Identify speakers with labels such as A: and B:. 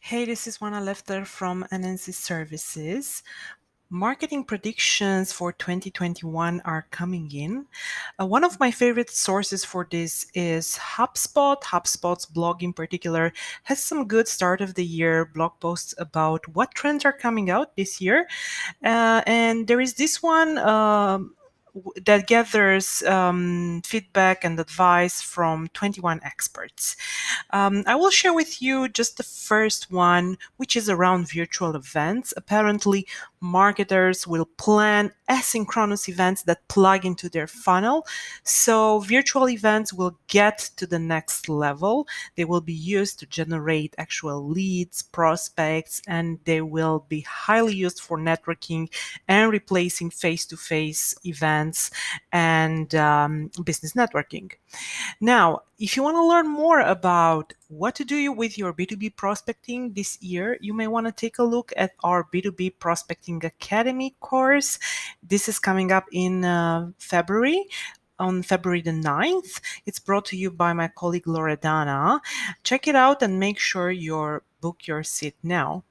A: Hey, this is Juana Lefter from NNC Services. Marketing predictions for 2021 are coming in. One of my favorite sources for this is HubSpot. HubSpot's blog in particular has some good start of the year blog posts about what trends are coming out this year. And there is this one that gathers feedback and advice from 21 experts. I will share with you just the first one, which is around virtual events. Apparently, marketers will plan asynchronous events that plug into their funnel. So, virtual events will get to the next level. They will be used to generate actual leads, prospects, and they will be highly used for networking and replacing face to face events and business networking. Now, if you want to learn more about what to do with your B2B prospecting this year, you may want to take a look at our B2B Prospecting Academy course. This is coming up in February. On February the 9th. It's brought to you by my colleague Loredana. Check it out and make sure you book your seat now.